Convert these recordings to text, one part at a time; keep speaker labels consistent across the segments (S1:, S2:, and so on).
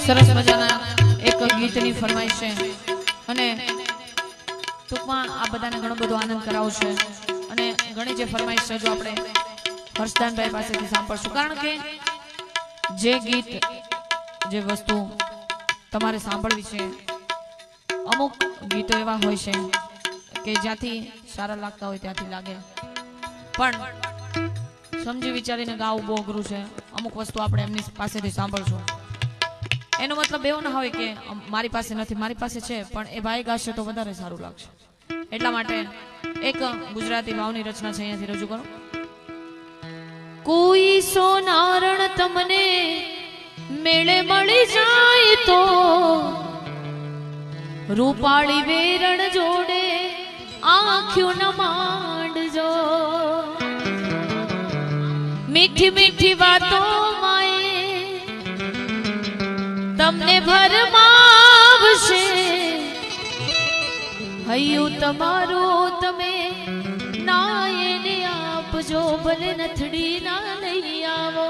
S1: સરસ મજાના એક ગીતની ફરમાઈશ છે અને ટૂંકમાં આ બધાને ઘણો બધો આનંદ કરાવશે અને ઘણી જે ફરમાઈશ છે જો આપણે હર્ષદાનભાઈ પાસેથી સાંભળશું કારણ કે જે ગીત જે વસ્તુ તમારે સાંભળવી છે અમુક ગીતો એવા હોય છે કે જ્યાંથી સારા લાગતા હોય ત્યાંથી લાગે પણ સમજી વિચારીને ગાવું બહુ અઘરું છે અમુક વસ્તુ આપણે એમની પાસેથી સાંભળશું એનો મતલબ એવો ના હોય કે મારી પાસે નથી મારી પાસે છે પણ એ ભાઈ ગાશે તો વધારે સારું લાગશે એટલા માટે એક ગુજરાતી ભાવની રચના છે અહીંયાથી રજૂ કરો કોઈ સોનારણ તમને મેળે મળી જાય તો રૂપાળી વેરણ જોડે આંખ્યું ન માંડજો મીઠી મીઠી વાતો તમને ભરમાવશે હૈયું તમારું તમે ના એને આપજો ભલે નથડી ના લઈ આવો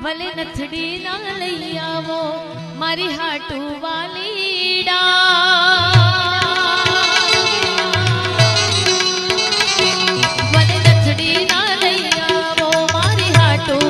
S1: ભલે નથડી ના લઈ આવો મારી હાટુ વાલીડા ભલે નથડી ના લઈ આવો મારી હાટુ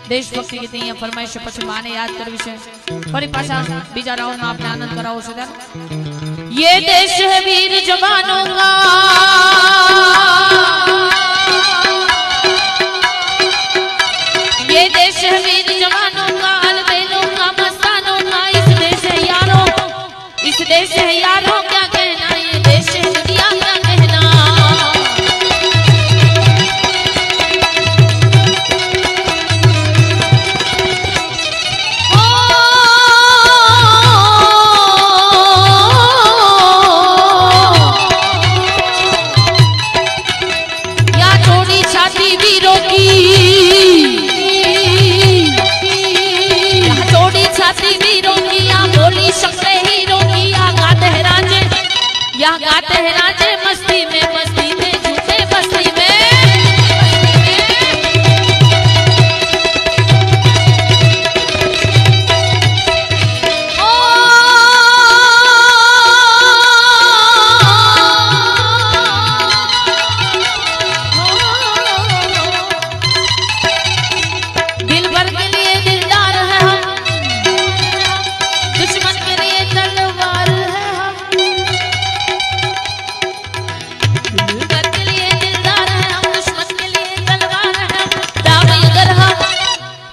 S1: દેશભક્તિ ગીત અહીંયા ફરમાઈશ પછી માને યાદ કરવી છે ફરી પાછા બીજા રાઉન્ડમાં આપણે આનંદ કરાવો છે ત્યારે ये देश है वीर जवानों का ये देश है वीर जवानों का अलबेलों का मस्तानों का इस देश है यारों क्या कहना ये देश है दुनिया क्या कहना लहराजे मस्ती में झूठे बस्ती में।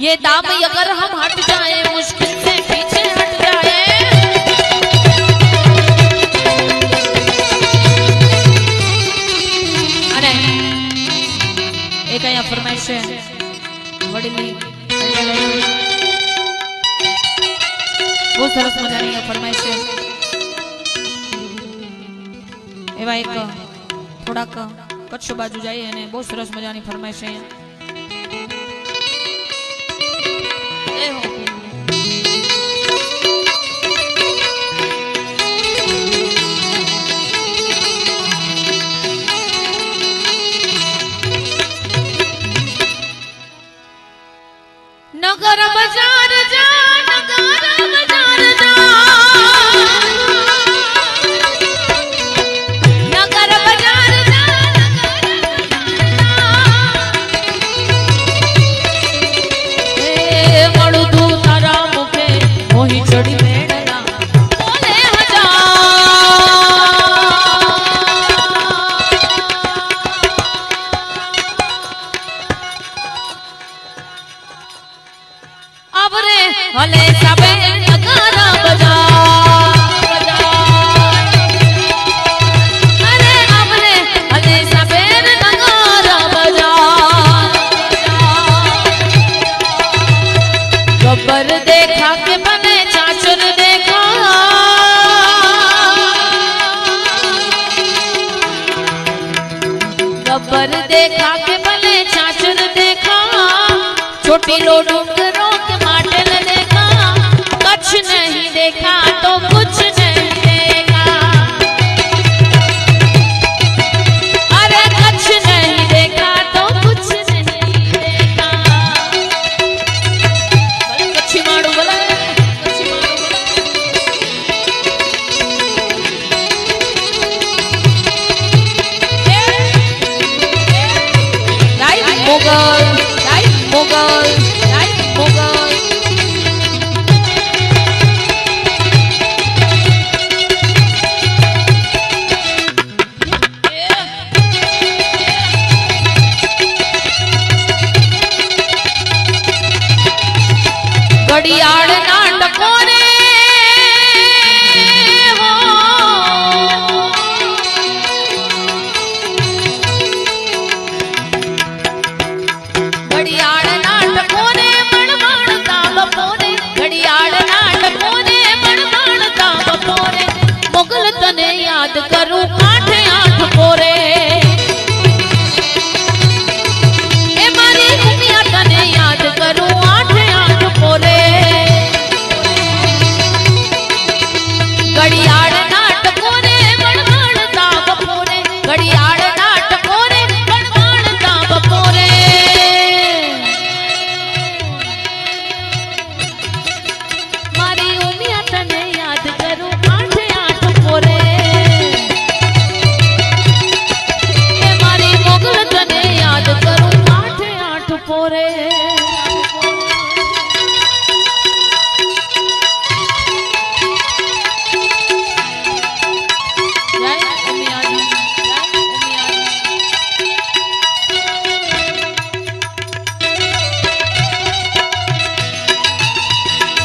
S1: ये दाम अगर हम हट जाए मुश्किल से पीछे हट जाए। अरे एक અહીંયા ફરમાઈશ છે વડીલની બહુ સરસ મજાની ફરમાઈશ છે। એવા એક થોડાક કચ્છ બાજુ જઈએ અને બહુ સરસ મજાની ફરમાઈશ છે અહીંયા। नगर बाजार जा नगर बाजार जा नगर बाजार जा ए मळू तू तारा मुखे मोही चढ़ी मेड़ला बोले अबरे हले सबे नगारा बजा बजा। अरे अबरे हले सबे नगारा बजा। गब्बर देखा के बने चाचर देखा। गब्बर देखा के बने चाचर देखा। छोटी लो डूंगरों के माटल देखा। कुछ नहीं देखा तो कुछ नहीं देखा। अरे कुछ नहीं देखा तो कुछ नहीं देखा। बोले कच्छी मारू बोला कच्छी मारू बोला। राइट मोगल मोगल मोगल। घड़ियाल नाटको रे हो घड़ियाल नाटको रे बड़बड़ता बपोरे। घड़ियाल नाटको रे बड़बड़ता बपोरे। मुगल तने याद करूं आठे आठ पोरे। ए मारी दुनिया तने याद करूं आठे आठ पोरे। घड़ियाल नाटको रे बड़बड़ता बपोरे। घड़ियाल नाटको रे बड़बड़ता बपोरे। मारी उमिया तने याद करूं आठे आठ पोरे। ए मारी मोगल तने याद करूं आठे आठ पोरे।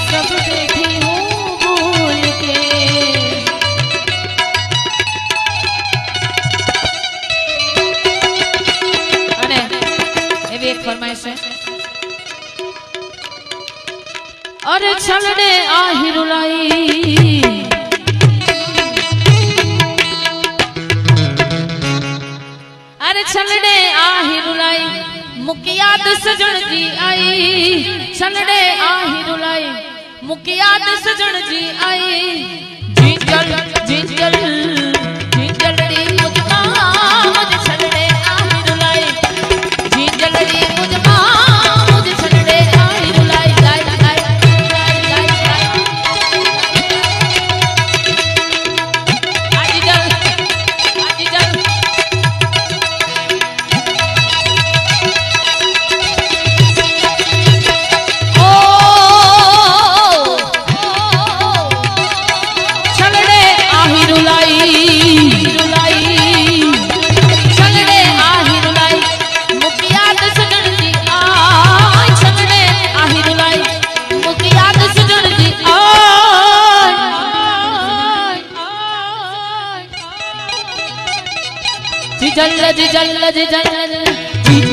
S1: सब देखी हूँ भूल के। अरे एवी एक फरमाइश है। अरे छलड़े आहिरुलाई अरे छलड़े आहिरुलाई मुकियाद सजन जी आई। छलड़े आहिरुलाई मुकियाद सजन जी आई। जिंजल जिंजल जिंजल जल्लज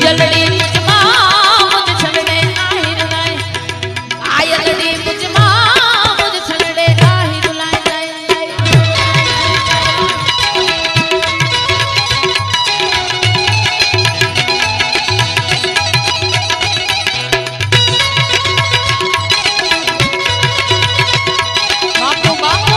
S1: जल्लड़ी मुझमा मुझ छलड़े आहिर लाए आयलड़ी मुझमा मुझ छलड़े आहिर लाए बापू बापू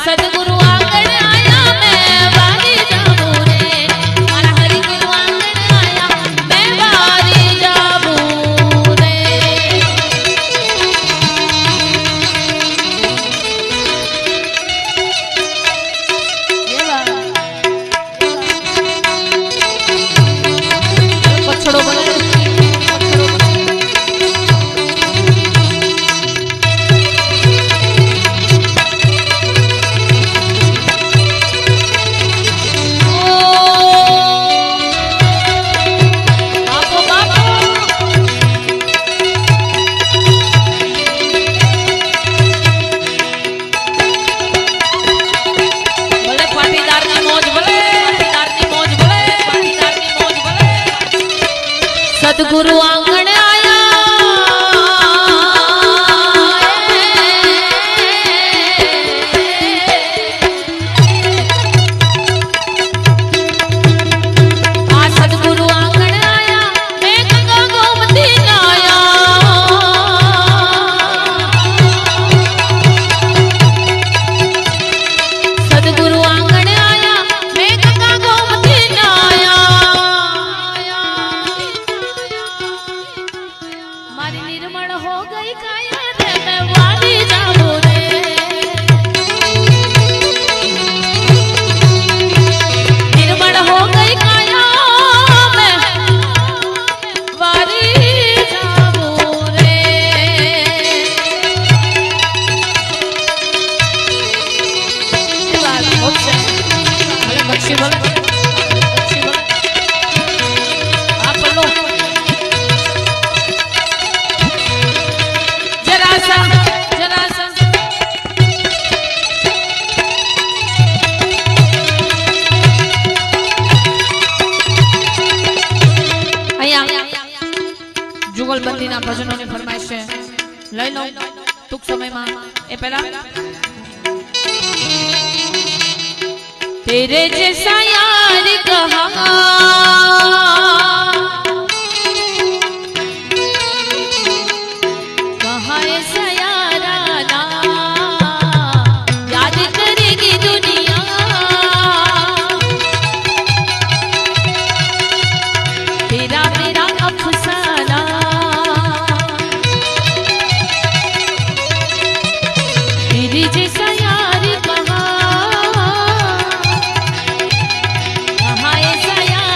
S1: सदगुरु आंगण आया मैं वारी जाबू रे मारा हरि गुरु आंगण आया मैं वारी जाबू रे पछड़ो बोले सदगुरु आंगण आया सदगुरु आंगण आया मैं गंगा गोमती आया सदगुरु आंगण आया मैं गंगा गोमती आया मारी निर्मल हो गई काया रे मैं वाली जाबू रे निर्मल हो गई काया मैं वाली जाबू रे बात होছে अरे बच्ची बोले आप लो जुगलबंदी ना भजनों ની ફરમાઈશ છે લઈ લો ટૂંક સમયમાં એ પહેલા तेरे जैसा यार कहाँ कहाँ ऐसा यार आना याद करेगी दुनिया तेरा मेरा अफसाना तेरे जैसा यार कहाँ कहाँ ऐसा यार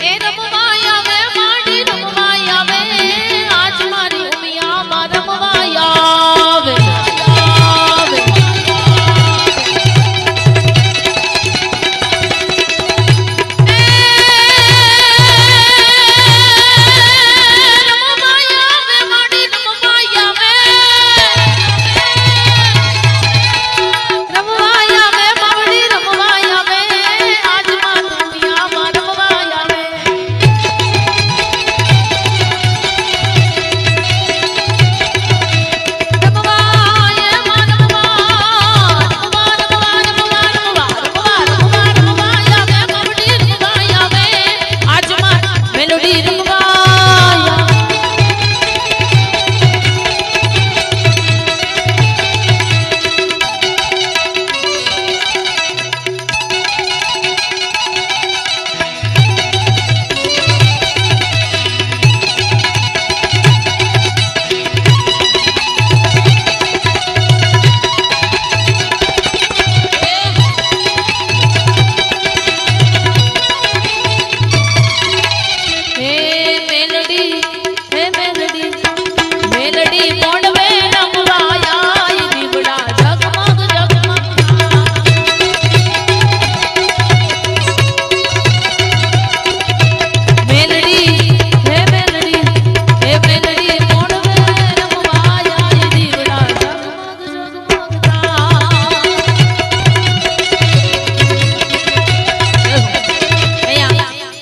S1: એ રમવા આવે માડી રમવા આવે આજ મારી ઉમિયામાં રમવા આવે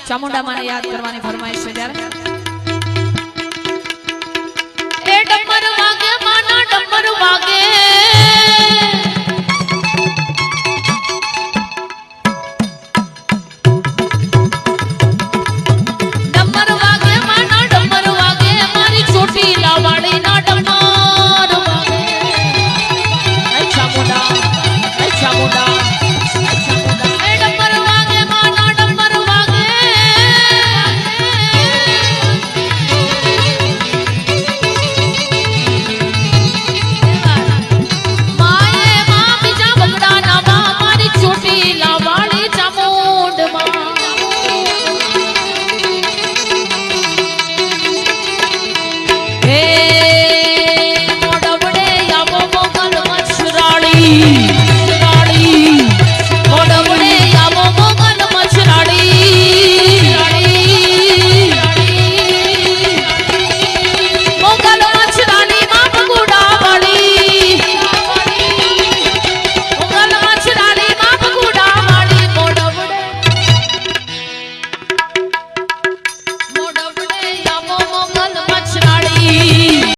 S1: ચામુંડા માને યાદ કરવાની ફરમાઈશ છે ત્યારે એ ડમર વાગે માના ડમર વાગે ડમર વાગે માના ડમર વાગે મારી છોટી લાવાડી ના ડમર વાગે એ ચામુંડા એ ચામુંડા મોડવડે આવો મોગલ મછરાળી